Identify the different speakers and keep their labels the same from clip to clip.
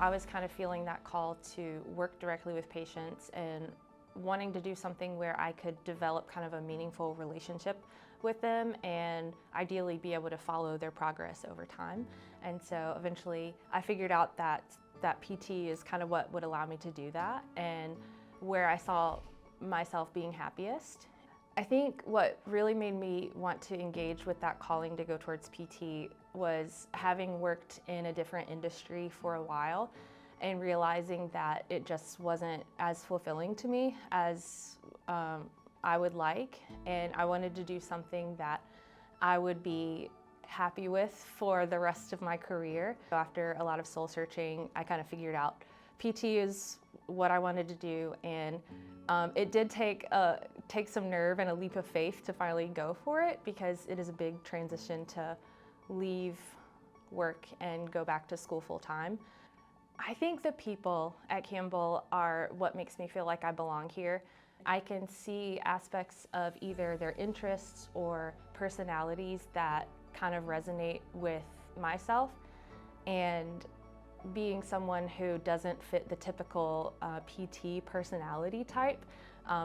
Speaker 1: I was kind of feeling that call to work directly with patients and wanting to do something where I could develop kind of a meaningful relationship with them and ideally be able to follow their progress over time. And so eventually I figured out that PT is kind of what would allow me to do that and where I saw myself being happiest. I think what really made me want to engage with that calling to go towards PT was having worked in a different industry for a while and realizing that it just wasn't as fulfilling to me as I would like, and I wanted to do something that I would be happy with for the rest of my career. After a lot of soul searching, I kind of figured out PT is what I wanted to do, and it did take some nerve and a leap of faith to finally go for it, because it is a big transition to leave work and go back to school full time. I think the people at Campbell are what makes me feel like I belong here. I can see aspects of either their interests or personalities that kind of resonate with myself, and being someone who doesn't fit the typical PT personality type,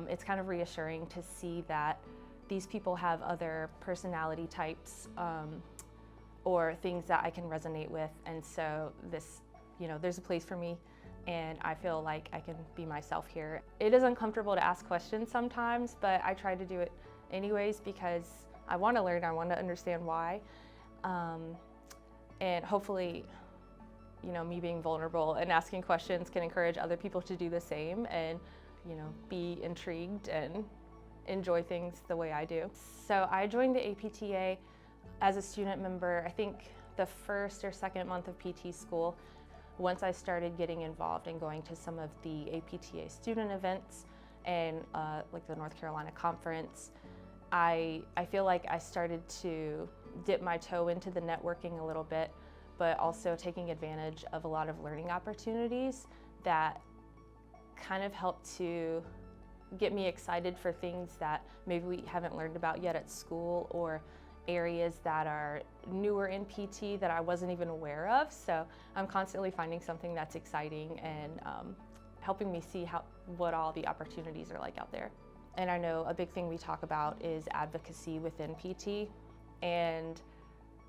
Speaker 1: it's kind of reassuring to see that these people have other personality types or things that I can resonate with, and so this, there's a place for me, and I feel like I can be myself here. It is uncomfortable to ask questions sometimes, but I try to do it anyways because I want to learn, I want to understand why, and hopefully, me being vulnerable and asking questions can encourage other people to do the same and, be intrigued and enjoy things the way I do. So I joined the APTA as a student member, I think the first or second month of PT school. Once I started getting involved in going to some of the APTA student events and like the North Carolina conference, I feel like I started to dip my toe into the networking a little bit, but also taking advantage of a lot of learning opportunities that kind of helped to get me excited for things that maybe we haven't learned about yet at school, or areas that are newer in PT that I wasn't even aware of. So I'm constantly finding something that's exciting and helping me see what all the opportunities are like out there. And I know a big thing we talk about is advocacy within PT, and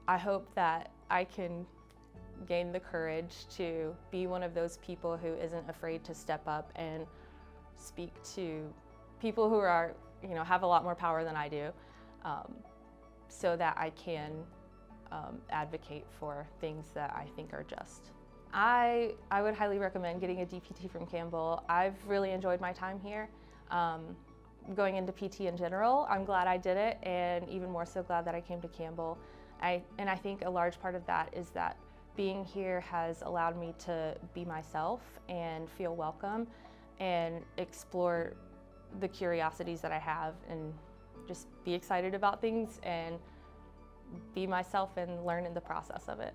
Speaker 1: I hope that I can gain the courage to be one of those people who isn't afraid to step up and speak to people who are, have a lot more power than I do, so that I can advocate for things that I think are just. I would highly recommend getting a DPT from Campbell. I've really enjoyed my time here. Going into PT in general, I'm glad I did it, and even more so glad that I came to Campbell. And I think a large part of that is that being here has allowed me to be myself and feel welcome and explore the curiosities that I have and just be excited about things and be myself and learn in the process of it.